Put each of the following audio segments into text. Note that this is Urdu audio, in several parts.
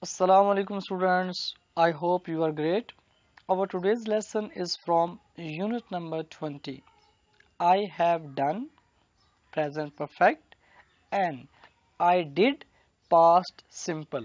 Assalamu alaikum students. I hope you are great. Our today's lesson is from unit number 20. I have done present perfect and I did past simple.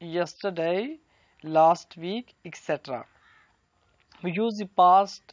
yesterday, last week, etc. We use the past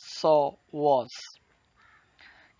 saw, was।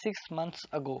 6 months ago।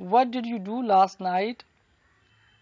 What did you do last night,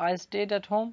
I stayed at home,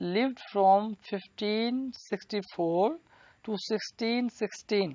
lived from 1564 to 1616,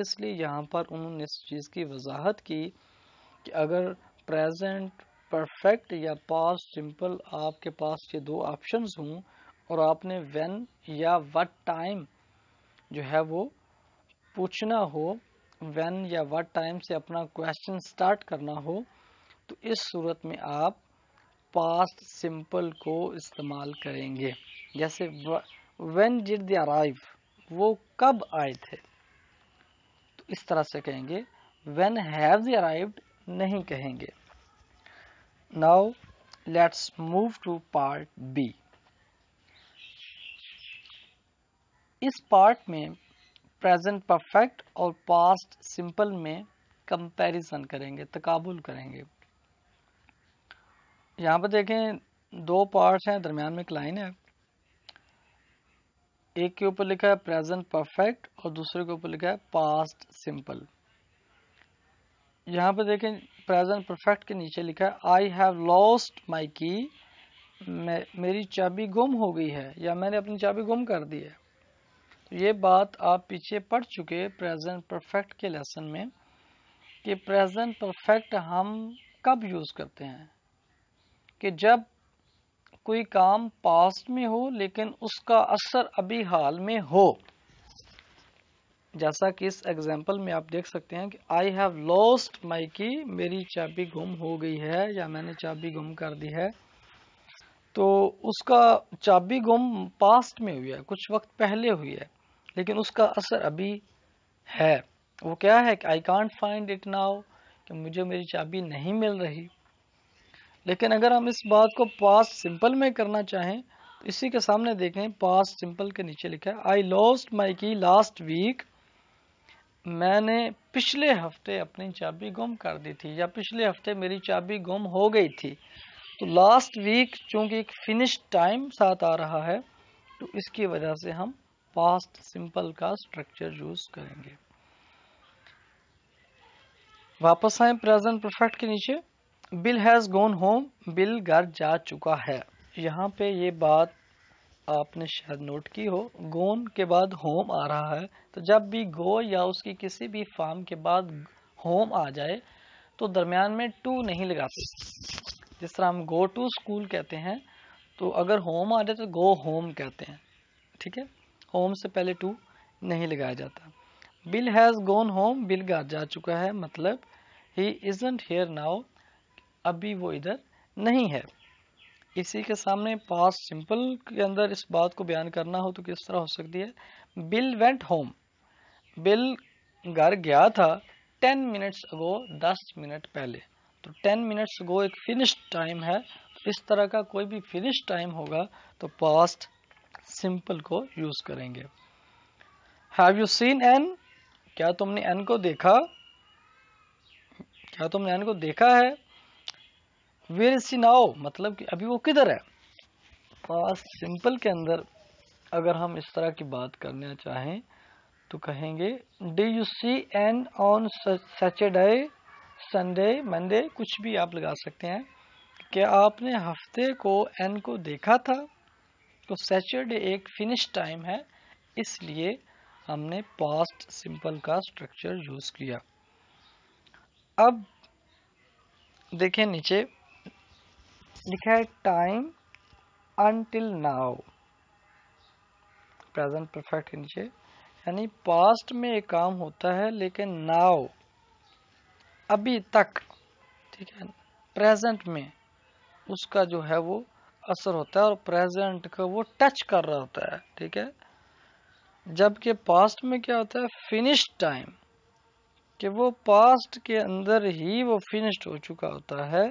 اس لیے یہاں پر انہوں نے اس چیز کی وضاحت کی کہ اگر پریزنٹ پرفیکٹ یا پاسٹ سمپل آپ کے پاس یہ دو آپشنز ہوں اور آپ نے وین یا وٹ ٹائم جو ہے وہ پوچھنا ہو، وین یا وٹ ٹائم سے اپنا کویشچن سٹارٹ کرنا ہو، تو اس صورت میں آپ پاسٹ سمپل کو استعمال کریں گے. جیسے when did they arrive، وہ کب آئے تھے، تو اس طرح سے کہیں گے. when have they arrived نہیں کہیں گے. now let's move to part B. اس پارٹ میں پریزنٹ پرفیکٹ اور پاسٹ سمپل میں کمپیریزن کریں گے، تقابل کریں گے. یہاں پہ دیکھیں دو پارٹس ہیں، درمیان میں ایک لائن ہے. ایک کے اوپر لکھا ہے پریزنٹ پرفیکٹ اور دوسرے کے اوپر لکھا ہے پاسٹ سمپل. یہاں پہ دیکھیں پریزنٹ پرفیکٹ کے نیچے لکھا ہے آئی ہیو لاسٹ مائی کی، میری چابی گم ہو گئی ہے یا میں نے اپنی چابی گم کر دی ہے. یہ بات آپ پیچھے پڑھ چکے پریزنٹ پرفیکٹ کے لیسن میں کہ پریزنٹ پرفیکٹ ہم کب یوز کرتے ہیں، کہ جب کوئی کام پاسٹ میں ہو لیکن اس کا اثر ابھی حال میں ہو. جیسا کہ اس ایگزامپل میں آپ دیکھ سکتے ہیں کہ آئی ہیو لاسٹ مائی کی، میری چابی گم ہو گئی ہے یا میں نے چابی گم کر دی ہے. تو اس کا چابی گم پاسٹ میں ہوئی ہے، کچھ وقت پہلے ہوئی ہے، لیکن اس کا اثر ابھی ہے. وہ کیا ہے کہ I can't find it now, کہ مجھے میری چابی نہیں مل رہی. لیکن اگر ہم اس بات کو پاسٹ سمپل میں کرنا چاہیں تو اسی کے سامنے دیکھیں پاسٹ سمپل کے نیچے لکھا ہے آئی لاسٹ مائی کی لاسٹ ویک، میں نے پچھلے ہفتے اپنی چابی گم کر دی تھی یا پچھلے ہفتے میری چابی گم ہو گئی تھی. تو لاسٹ ویک چونکہ ایک فنش ٹائم ساتھ آ رہا ہے تو اس کی وجہ سے ہم پاسٹ سمپل کا سٹرکچر یوز کریں گے. واپس آئیں پریزنٹ پرفیکٹ کے نیچے. بل ہیز گون ہوم، بل گھر جا چکا ہے. یہاں پہ یہ بات آپ نے شاید نوٹ کی ہو، گون کے بعد ہوم آ رہا ہے، تو جب بھی گو یا اس کی کسی بھی فارم کے بعد ہوم آ جائے تو درمیان میں ٹو نہیں لگاتے. جس طرح ہم گو ٹو اسکول کہتے ہیں تو اگر ہوم آ جائے تو گو ہوم کہتے ہیں. ٹھیک ہے، ہوم سے پہلے ٹو نہیں لگایا جاتا. بل ہیز گون ہوم، بل گھر جا چکا ہے، مطلب ہی ازنٹ ہیئر ناؤ، ابھی وہ ادھر نہیں ہے. اسی کے سامنے پاسٹ سمپل کے اندر اس بات کو بیان کرنا ہو تو کس طرح ہو سکتی ہے. بل وینٹ ہوم، بل گھر گیا تھا 10 منٹس اگو، 10 منٹ پہلے. تو 10 منٹس اگو ایک فنش ٹائم ہے. اس طرح کا کوئی بھی فنش ٹائم ہوگا تو پاسٹ سمپل کو یوز کریں گے. ہیو یو سین این، کیا تم نے این کو دیکھا، کیا تم نے این کو دیکھا ہے. ویئر از سی ناؤ، مطلب کہ ابھی وہ کدھر ہے. پاسٹ سمپل کے اندر اگر ہم اس طرح کی بات کرنا چاہیں تو کہیں گے do you see Ann on Saturday, Sunday, Monday, کچھ بھی آپ لگا سکتے ہیں. کیا آپ نے ہفتے کو این کو دیکھا تھا. تو سیٹرڈے ایک فنش ٹائم ہے، اس لیے ہم نے پاسٹ سمپل کا سٹرکچر یوز کیا. اب دیکھیں نیچے لکھا ہے time until now, present perfect کے نیچے، یعنی پاسٹ میں ایک کام ہوتا ہے لیکن ناؤ ابھی تک. ٹھیک ہے، پریزنٹ میں اس کا جو ہے وہ اثر ہوتا ہے اور پریزنٹ کا وہ ٹچ کر رہا ہوتا ہے. ٹھیک ہے، جبکہ پاسٹ میں کیا ہوتا ہے فنش ٹائم، کہ وہ پاسٹ کے اندر ہی وہ فنشڈ ہو چکا ہوتا ہے،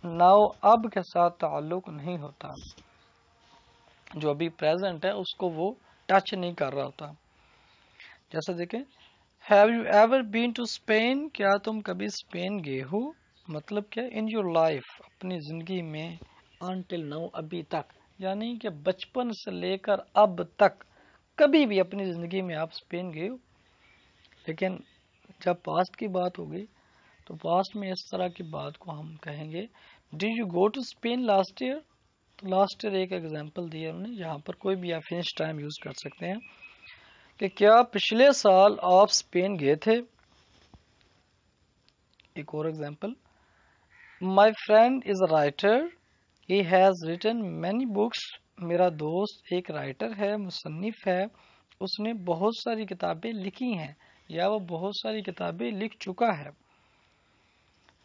ناؤ اب کے ساتھ تعلق نہیں ہوتا. جو ابھی پریزنٹ ہے اس کو وہ ٹچ نہیں کر رہا ہوتا. جیسا دیکھیں have you ever been to Spain, کیا تم کبھی اسپین گئے ہو، مطلب کیا ان یور لائف، اپنی زندگی میں، انٹل ناؤ ابھی تک، یعنی کہ بچپن سے لے کر اب تک کبھی بھی اپنی زندگی میں آپ اسپین گئے ہو. لیکن جب پاسٹ کی بات ہوگی تو پاسٹ میں اس طرح کی بات کو ہم کہیں گے did you go to Spain last year. تو لاسٹ ایئر ایک ایگزامپل دی ہے انہوں نے، یہاں پر کوئی بھی آپ فنش ٹائم یوز کر سکتے ہیں کہ کیا پچھلے سال آپ اسپین گئے تھے. ایک اور example, my friend is a writer, he has written many books. میرا دوست ایک رائٹر ہے، مصنف ہے، اس نے بہت ساری کتابیں لکھی ہیں یا وہ بہت ساری کتابیں لکھ چکا ہے.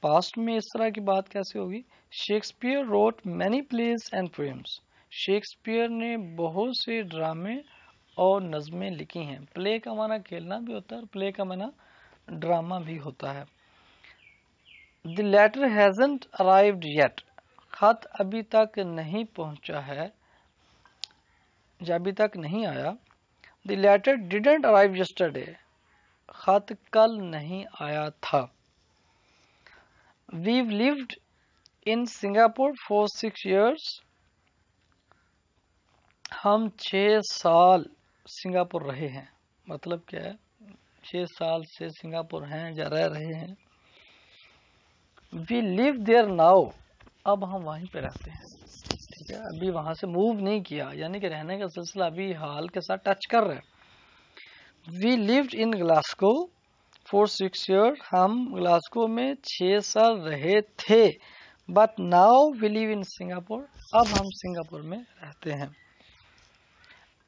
پاسٹ میں اس طرح کی بات کیسے ہوگی؟ Shakespeare wrote many plays and poems. Shakespeare نے بہت سے ڈرامے اور نظمیں لکھی ہیں. پلے کا معنی کھیلنا بھی ہوتا ہے اور پلے کا معنی ڈرامہ بھی ہوتا ہے. The letter hasn't arrived yet. خط ابھی تک نہیں پہنچا ہے یا ابھی تک نہیں آیا. The letter didn't arrive yesterday. خط کل نہیں آیا تھا. We've lived in Singapore for 6 years. ہم 6 سال سنگاپور رہے ہیں. مطلب کیا ہے؟ 6 سال سے سنگاپور ہیں یا رہ رہے ہیں. We live there now. اب ہم وہیں پہ رہتے ہیں. ٹھیک ہے، ابھی وہاں سے موو نہیں کیا، یعنی کہ رہنے کا سلسلہ ابھی حال کے ساتھ ٹچ کر رہے. We lived in Glasgow for 6 years. ہم گلاسکو میں 6 سال رہے تھے. But now we live in Singapore. اب ہم سنگاپور میں رہتے ہیں.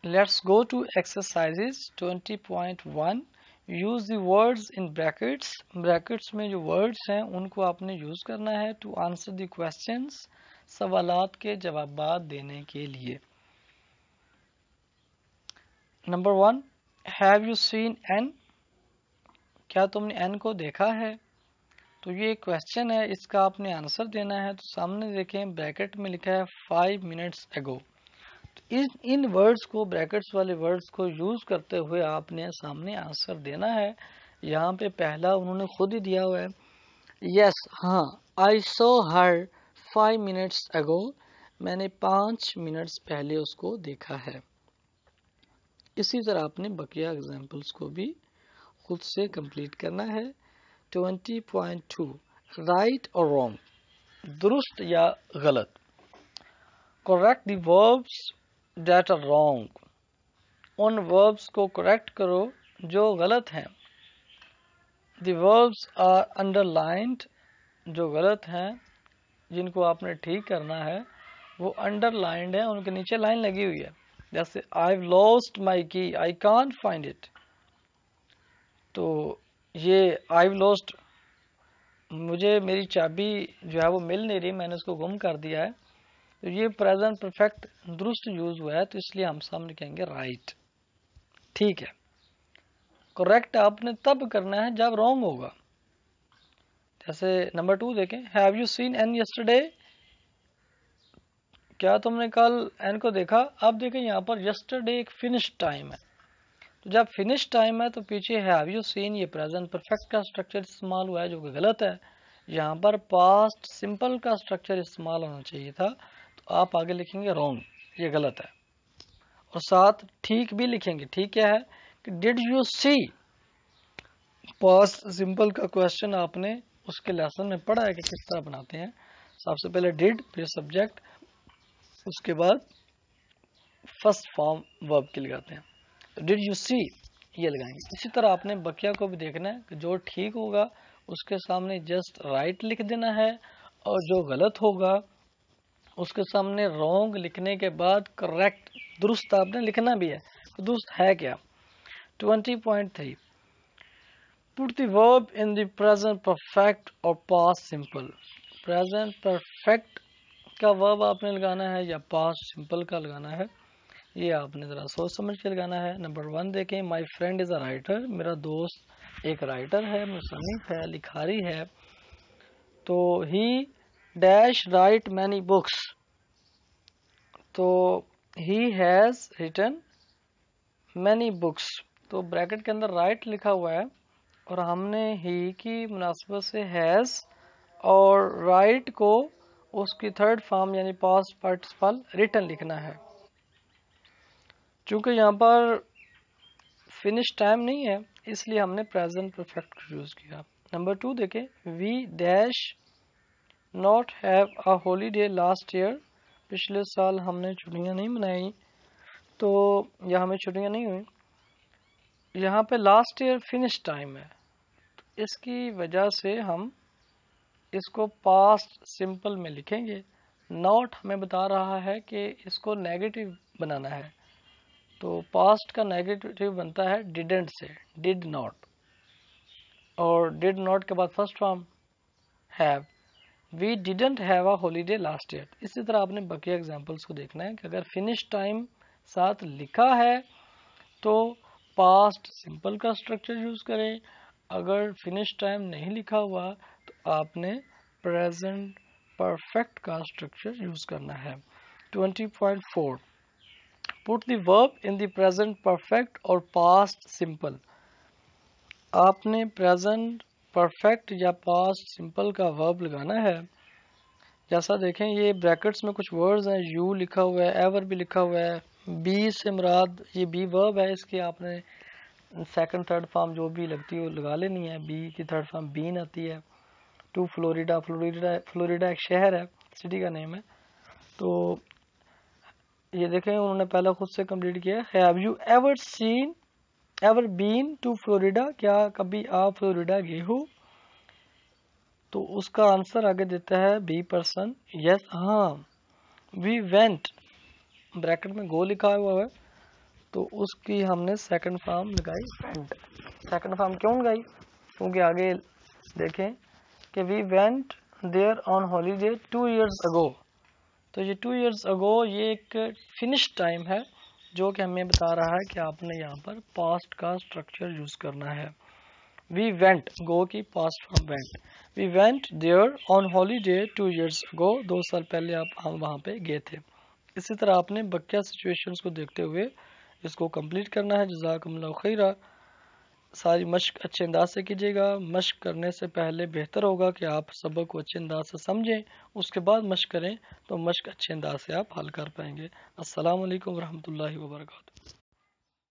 Let's go to exercises 20.1. Use the words in brackets. Brackets میں جو words ہیں ان کو آپ نے یوز کرنا ہے to answer the questions. سوالات کے جوابات دینے کے لیے. Number 1. Have you seen N? کیا تم نے N کو دیکھا ہے؟ تو یہ کوشچن ہے، اس کا آپ نے آنسر دینا ہے. تو سامنے دیکھیں بریکٹ میں لکھا ہے 5 minutes ago. ان ورڈز کو، بریکٹس والے ورڈز کو یوز کرتے ہوئے آپ نے سامنے آنسر دینا ہے. یہاں پہ پہلا انہوں نے خود ہی دیا ہوا ہے، یس، ہاں، آئی سو ہر 5 minutes ago. میں نے 5 منٹس پہلے اس کو دیکھا ہے. اسی طرح آپ نے بقیہ ایگزامپلس کو بھی خود سے کمپلیٹ کرنا ہے. 20.2 رائٹ اور رانگ، درست یا غلط. Correct the verbs that are wrong. ان وربس کو کریکٹ کرو جو غلط ہیں. دی وربس آر انڈر لائنڈ. جو غلط ہیں جن کو آپ نے ٹھیک کرنا ہے وہ انڈر لائنڈ ہے، ان کے نیچے لائن لگی ہوئی ہے. جیسے I've lost my key, I can't find it. تو یہ I've lost، مجھے میری چابی جو ہے وہ مل نہیں رہی، میں نے اس کو گم کر دیا ہے. تو یہ پریزنٹ پرفیکٹ درست یوز ہوا ہے، تو اس لیے ہم سامنے کہیں گے رائٹ. ٹھیک ہے. کریکٹ آپ نے تب کرنا ہے جب رانگ ہوگا. جیسے نمبر 2 دیکھیں، have you seen Ann yesterday? کیا تم نے کل این کو دیکھا؟ اب دیکھیں یہاں پر یسٹرڈے ایک فنش ٹائم ہے، تو جب فنش ٹائم ہے تو پیچھے ہیو یو سین، یہ پریزنٹ پرفیکٹ کا اسٹرکچر استعمال ہوا ہے جو کہ غلط ہے. یہاں پر پاسٹ سمپل کا اسٹرکچر استعمال ہونا چاہیے تھا، تو آپ آگے لکھیں گے رانگ، یہ غلط ہے. اور ساتھ ٹھیک بھی لکھیں گے. ٹھیک کیا ہے کہ did you see, past simple کا کوشچن آپ نے اس کے لیسن میں پڑھا ہے کہ کس طرح بناتے ہیں. سب سے پہلے ڈیڈ، پھر سبجیکٹ، اس کے بعد فرسٹ فارم ورب کی لگاتے ہیں. ڈیڈ یو سی یہ لگائیں گے. اسی طرح آپ نے بقیہ کو بھی دیکھنا ہے کہ جو ٹھیک ہوگا اس کے سامنے جسٹ رائٹ لکھ دینا ہے، اور جو غلط ہوگا اس کے سامنے رانگ لکھنے کے بعد کریکٹ، درست آپ نے لکھنا بھی ہے. درست ہے کیا؟ 20.3 Put the verb in the present perfect or past simple. Present perfect کا verb آپ نے لگانا ہے یا past simple کا لگانا ہے، یہ آپ نے ذرا سوچ سمجھ کے لگانا ہے. نمبر 1 دیکھیں، my friend is a writer. میرا دوست ایک رائٹر ہے، مصنف ہے، لکھاری ہے. تو he dash write many books. تو he has written many books. تو بریکٹ کے اندر رائٹ لکھا ہوا ہے اور ہم نے ہی کی مناسبت سے ہیز اور رائٹ کو اس کی تھرڈ فارم یعنی پاسٹ پارٹیسپل ریٹن لکھنا ہے. چونکہ یہاں پر فنش ٹائم نہیں ہے اس لیے ہم نے پریزنٹ پرفیکٹ یوز کیا. نمبر 2 دیکھیں، we dash not have a holiday last year. پچھلے سال ہم نے چھٹیاں نہیں منائی، تو یا ہمیں چھٹیاں نہیں ہوئی. یہاں پہ لاسٹ ایئر فنش ٹائم ہے، اس کی وجہ سے ہم اس کو پاسٹ سمپل میں لکھیں گے. ناٹ ہمیں بتا رہا ہے کہ اس کو نیگیٹو بنانا ہے، تو پاسٹ کا نیگیٹو بنتا ہے ڈیڈنٹ سے، ڈیڈ ناٹ، اور ڈیڈ ناٹ کے بعد first form have. We didn't have a holiday last year. اسی طرح آپ نے بقیہ ایگزامپلس کو دیکھنا ہے کہ اگر فنش ٹائم ساتھ لکھا ہے تو پاسٹ سمپل کا اسٹرکچر یوز کریں، اگر فنش ٹائم نہیں لکھا ہوا تو آپ نے پریزنٹ پرفیکٹ کا اسٹرکچر یوز کرنا ہے. 20.4 پٹ دی ورب ان دی پریزنٹ پرفیکٹ اور پاسٹ سمپل. آپ نے پریزنٹ پرفیکٹ یا پاسٹ سمپل کا ورب لگانا ہے. جیسا دیکھیں یہ بریکٹس میں کچھ ورڈز ہیں، یو لکھا ہوا ہے، ایور بھی لکھا ہوا ہے، بی سے مراد یہ بی ورب ہے، اس کی آپ نے سیکنڈ تھرڈ فارم جو بھی لگتی ہے وہ لگا لینی ہے. بی کی تھرڈ فارم بین آتی ہے. ٹو فلوریڈا، فلوریڈا ایک شہر ہے، سٹی کا نیم ہے. تو یہ دیکھیں انہوں نے پہلا خود سے کمپلیٹ کیا. Have you ever been to Florida? کیا کبھی آپ فلوریڈا گئے ہو؟ تو اس کا آنسر آگے دیتا ہے بی پرسن، یس ہاں. وی وینٹ، بریکٹ میں گو لکھا ہوا ہے تو اس کی ہم نے سیکنڈ فارم لگائی وینٹ. سیکنڈ فارم کیوں لگائی؟ کیونکہ آگے دیکھیں کہ we went there on holiday 2 years ago. تو یہ 2 years ago یہ ایک فنش ٹائم ہے جو کہ ہمیں بتا رہا ہے کہ آپ نے یہاں پر پاسٹ کا اسٹرکچر یوز کرنا ہے. وی وینٹ، گو کی past form went. We went there on holiday 2 years ago. 2 سال پہلے ہم وہاں پہ گئے تھے. اسی طرح آپ نے بقیہ سچویشنز کو دیکھتے ہوئے اس کو کمپلیٹ کرنا ہے. جزاکم اللہ خیرہ. ساری مشق اچھے انداز سے کیجیے گا. مشق کرنے سے پہلے بہتر ہوگا کہ آپ سبق کو اچھے انداز سے سمجھیں، اس کے بعد مشق کریں تو مشق اچھے انداز سے آپ حل کر پائیں گے. السلام علیکم ورحمۃ اللہ وبرکاتہ.